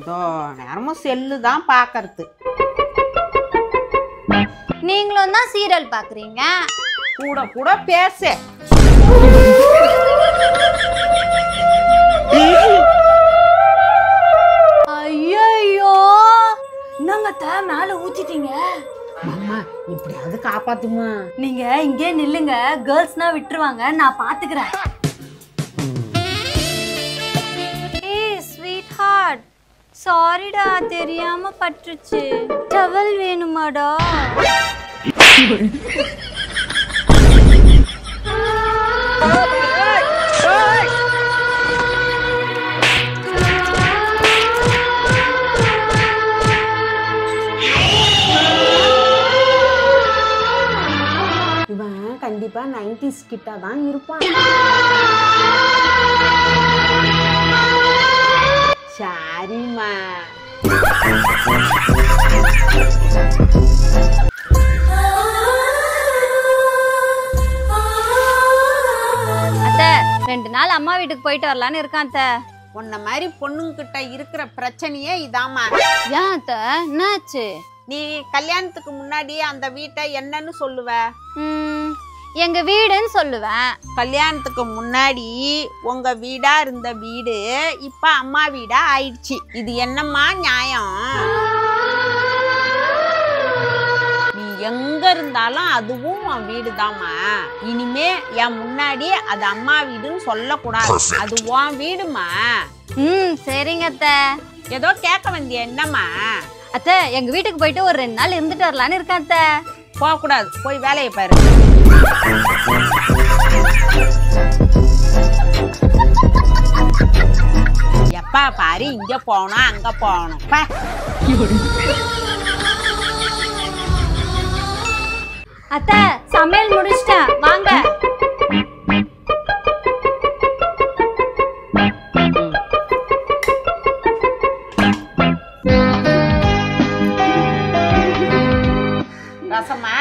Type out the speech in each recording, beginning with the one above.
ஏதோ நேரமும் செல்லு தான் பார்க்கறது. நீங்களும் தான் சீரியல் பாக்குறீங்க. கூட கூட பேசு. ஐயோ என்னங்க மேல ஊத்திட்டீங்க. அம்மா இப்படியாவது காப்பாத்துமா. நீங்க இங்கே நில்லுங்க, கேர்ள்ஸ்னா விட்டுருவாங்க, நான் பாத்துக்கிறேன். ஏய் ஸ்வீட் ஹார்ட், சாரிடா தெரியாம பட்டுச்சு. டவல் வேணுமாடா? இவன் கண்டிப்பா 90s கிட்ட தான் இருப்பான். சரிம்மா. அத்தை 2 நாள் அம்மா வீட்டுக்கு போயிட்டு வரலான்னு இருக்கான் அத்தை. உன்ன மாதிரி பொண்ணுங்கிட்ட இருக்கிற பிரச்சனையே இதாமா. ஏன் அத்தை என்னாச்சு? நீ கல்யாணத்துக்கு முன்னாடி அந்த வீட்டை என்னன்னு சொல்லுவ? எங்க வீடுன்னு சொல்லுவேன். கல்யாணத்துக்கு முன்னாடி உங்க வீடா இருந்த வீடு இப்ப அம்மா வீடா ஆயிடுச்சு. இது என்னம்மா நியாயம்? நீ எங்க இருந்தாலும் அதுவும் உன் வீடுதாம்மா. இனிமே என் முன்னாடி அது அம்மா வீடுன்னு சொல்லக்கூடாது. அது உன் வீடுமா. சரிங்க அத்தை. ஏதோ கேட்க வந்திய என்னம்மா? அத்தை எங்க வீட்டுக்கு போயிட்டு ஒரு 2 நாள் இருந்துட்டு வரலான்னு இருக்கேன் அத்தை. போக கூடாது, போய் வேலையை பாரு. எப்பா பாரு இங்க போகணும் அங்க போகணும். அத்தை சமையல் முடிச்சிட்டேன், வாங்க. ரசமா?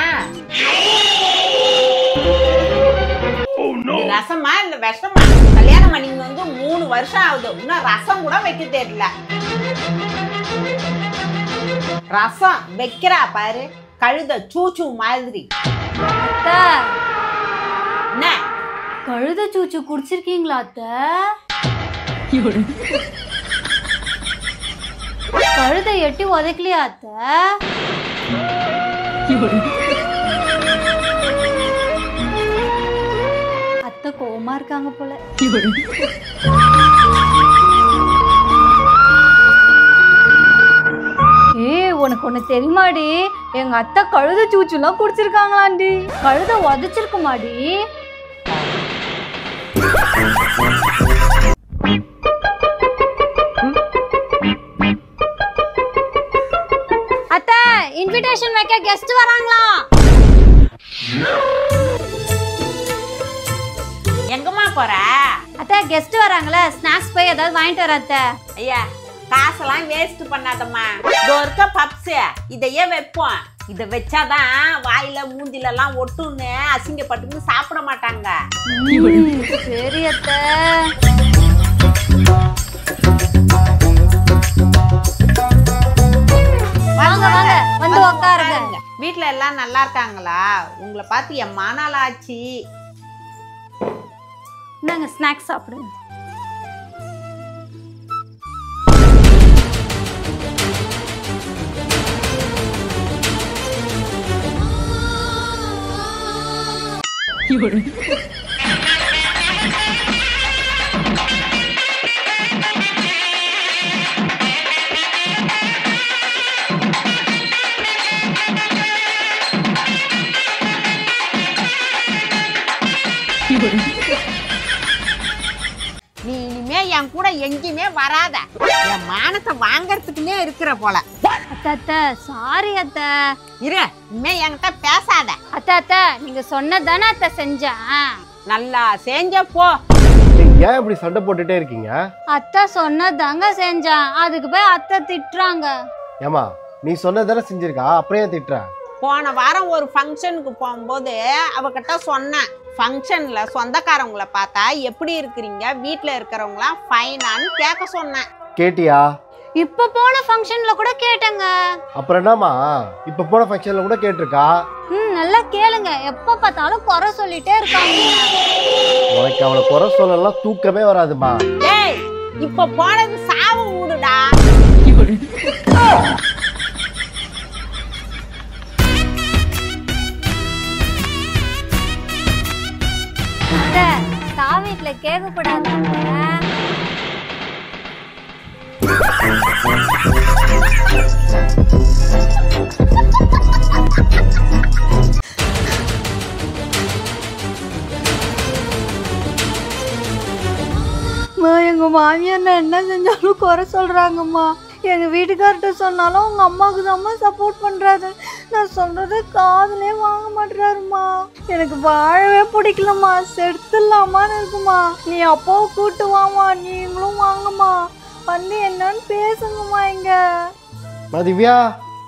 ரசமா இல்ல விஷமா? கல்யாணம் பண்ணி வந்து 3 வருஷம் ஆகுது, இன்னும் ரசம் கூட வைக்க தெரியல. ரசம் வைக்கிறா பாரு, கழுத சூச்சு மாதிரி. என்ன கழுத சூச்சு குடிச்சிருக்கீங்களா அத்தை? கழுத எட்டி உதைக்கலையா அத்தை? அத்தை கோவமா இருக்காங்க போல. உனக்கு ஒண்ணு தெரியுமாடி, எங்க அத்தை கழுத சூச்சுலாம் குடிச்சிருக்காங்களாண்டி. கழுத உதைச்சிருக்குமாடி. அத்தை இன்விடேஷன் வைக்க கெஸ்ட் வராங்களா? எங்கம்மா போற? அத்தை கெஸ்ட் வராங்களே, ஸ்நாக்ஸ் போய் ஏதாவது வாங்கிட்டு வர அத்தை. ஐயா காசெல்லாம் வேஸ்ட் பண்ணாதம்மா. இதோ இருக்க பப்ஸ் இதையே வைப்போம். இதை வச்சாதான் வாயில மூந்தில எல்லாம் ஒட்டுன்னு அசிங்கப்பட்டு சாப்பிட மாட்டாங்க. சரி அத்தை. வாங்க வாங்க வந்து உட்காருங்க. வீட்ல எல்லாம் நல்லா இருக்காங்களா? உங்களை பார்த்து என் மாநாள் ஆச்சு. நாங்க ஸ்நாக்ஸ் சாப்பிடுங்க. நீ இனிமே என் கூட எங்கேயுமே வராத. என் மானத்தை வாங்கறதுக்குன்னே இருக்கிற போல. அத்தை சாரி அத்தை. இரு, இனிமே என்கிட்ட பேசாத. அத்தை நீங்க சொன்னதானே அத்தை செஞ்சேன். நல்லா செஞ்ச போ. ஏன் இப்படி சண்டை போட்டுட்டே இருக்கீங்க? அத்தை சொன்னதாங்க செஞ்சேன், அதுக்கு போய் அத்தை திட்டுறாங்க. ஏமா நீ சொன்னதானே செஞ்சிருக்கா, அப்புறம் ஏன் திட்டுற? போன வாரம் ஒரு ஃபங்க்ஷனுக்கு போகும்போது அவகிட்ட சொன்னேன், ஃபங்க்ஷன்ல சொந்தக்காரவங்களை பார்த்தா எப்படி இருக்கிறீங்க, வீட்டில் இருக்கிறவங்களாம் ஃபைனான்னு கேட்க சொன்னேன். கேட்டியா? இப்ப போன ஃபங்க்ஷன்ல கூட கேட்டேங்க. அப்புறம் என்னம்மா இப்ப போன ஃபங்க்ஷன்ல கூட கேட்டிருக்கா? நல்லா கேளுங்க, எப்ப பார்த்தாலும் குறை சொல்லிட்டே இருக்காங்க. உனக்கு அவளை குறை சொல்லலாம் தூக்கமே வராதுமா. டேய் இப்ப போனது சாவு ஊடுடா. சாவீட்ல கேட்க கூடாது. எங்க மாமியார் என்ன செஞ்சாலும் குறை சொல்றாங்கம்மா. எங்க வீட்டுக்கார்ட்ட சொன்னாலும் உங்க அம்மாவுக்கு தான் சப்போர்ட் பண்றாரு. நான் சொல்றத காதுலே வாங்க மாட்டாருமா. எனக்கு வாழவே பிடிக்கலம்மா, செத்துலாமான்னு இருக்குமா. நீ அப்பாவை கூட்டு வாமா, நீங்களும் வாங்கம்மா, வந்து என்னன்னு பேசுங்கம்மா. இங்க திவ்யா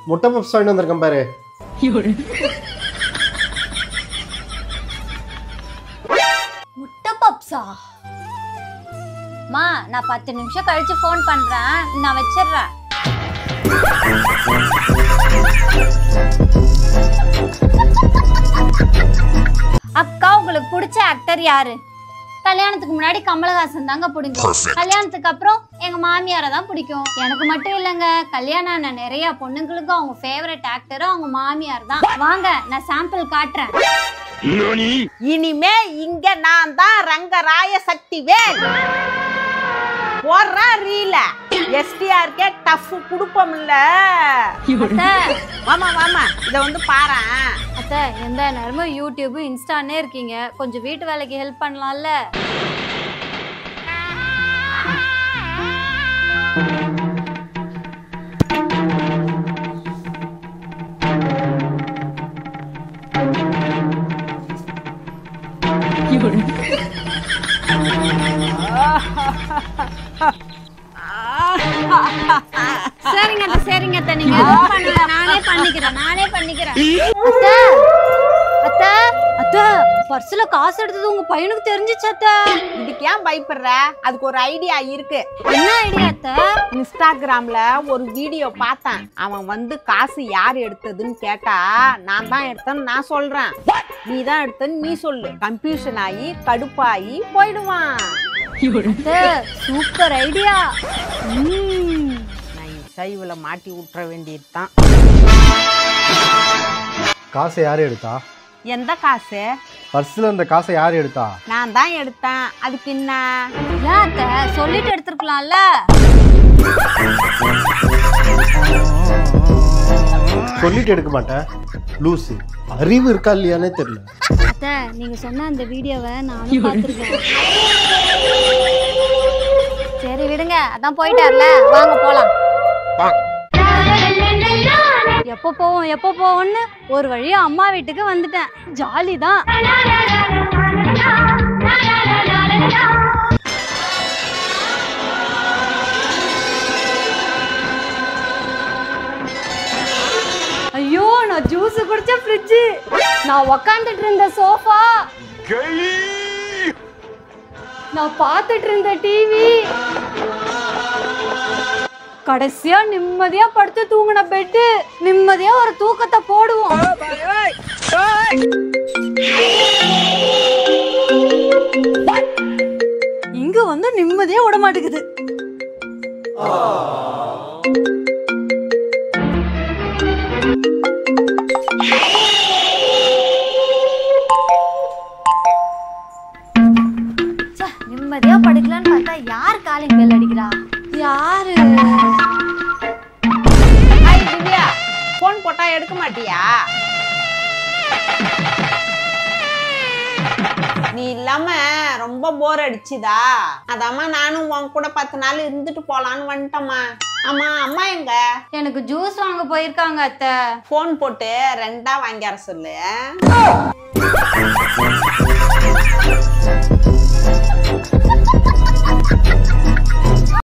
முட்டை பப்ஸ் வாங்கிட்டு வந்திருக்கேன் பாரு. முட்டை பப்ஸா? மா நான் 10 நிமிஷம் கழிச்சு ஃபோன் பண்றேன், நான் வச்சிடுறேன். அக்கா உங்களுக்கு பிடிச்ச ஆக்டர் யாரு? கல்யாணத்துக்கு முன்னாடி கமலஹாசன் தாங்க பிடிக்கும். கல்யாணத்துக்கு அப்புறம் எங்க மாமியாரை தான் பிடிக்கும். எனக்கு மட்டும் இல்லைங்க, கல்யாணம் ஆன நிறைய பொண்ணுங்களுக்கு அவங்க ஃபேவரட் ஆக்டரும் அவங்க மாமியார் தான். வாங்க நான் சாம்பிள் காட்டுறேன். இனிமே இங்க நான் தான் ரங்கராய சக்திவேல். போடுறா ரீல எஸ்டிஆர்க்கே டஃப் குடுப்போம்ல. வாமா வாமா இத வந்து பாரு. அத்தை எந்த நேரமும் யூடியூப் இன்ஸ்டானே இருக்கீங்க, கொஞ்சம் வீட்டு வேலைக்கு ஹெல்ப் பண்ணலாம்ல? சரிங்க அத்தை, சரிங்க அத்தை, நீங்க பண்ணுங்க, நானே பண்ணிக்கிறேன். அத்தை அத்தை பர்ஸ்ல காசு எடுத்தது உங்க பையனுக்கு தெரிஞ்சிச்சு அத்தை. இதுக்கு ஏன் பயப்படுற? அதுக்கு ஒரு ஐடியா இருக்கு. என்ன ஐடியா அத்தை? இன்ஸ்டாகிராம்ல ஒரு வீடியோ பார்த்தேன். அவன் வந்து காசு யார் எடுத்ததுன்னு கேட்டா நான் தான் எடுத்தேன்னு நான் சொல்றேன், நீ தான் எடுத்தன்னு நீ சொல்லு. கன்ஃபியூஷன் ஆகி கடுப்பாகி போயிடுவான். Super idea. நான் சைவுல மாட்டி விட்டுற வேண்டியதுதான். காசை யாரு எடுத்தா? எந்த காசு? பர்ஸ்ல இருந்த காசை யாரு எடுத்தா? நான் தான் எடுத்தேன். அதுக்கு என்ன? ஏன் அத்தை சொல்லிட்டு எடுத்துருக்கலாம்ல? சொல்லிட்டு எடுக்க மாட்டேன் லூசு. அறிவு இருக்கா இல்லையானே தெரியல. அத்தை நீங்க சொன்ன அந்த வீடியோவை நானும் பார்த்திருக்கேன். சரி விடுங்க, அதான் போயிட்டார்ல, வாங்க போலாம். எப்போ போவோம்னு ஒரு வழியா அம்மா வீட்டுக்கு வந்துட்டேன். ஜாலி தான். ஐயோ நான் ஜூஸ் குடிச்ச ஃப்ரிட்ஜ், நான் உக்காந்துட்டு இருந்த சோஃபா, நான் பார்த்துட்டு இருந்த டிவி, கடைசியா நிம்மதியா படுத்து தூங்கின பெட்டு, நிம்மதியா ஒரு தூக்கத்தை போடுவோம். இங்க வந்து நிம்மதியா விட மாட்டேங்குது. நிம்மதியா படுக்கலான்னு பார்த்தா யார் காலிங் பெல் அடிக்கிறா? யாரு? ஹாய் திவ்யா, போன் போட்டா எடுக்க மாட்டியா? நீ இல்லாம ரொம்ப போர் அடிச்சுதா, அதாம்மா நானும் உன் கூட 10 நாள் இருந்துட்டு போலான்னு வந்துட்டோம்மா. ஆமா அம்மா எங்க? எனக்கு ஜூஸ் வாங்க போயிருக்காங்க அத்தை. போன் போட்டு 2ஆ வாங்கிற சொல்லு.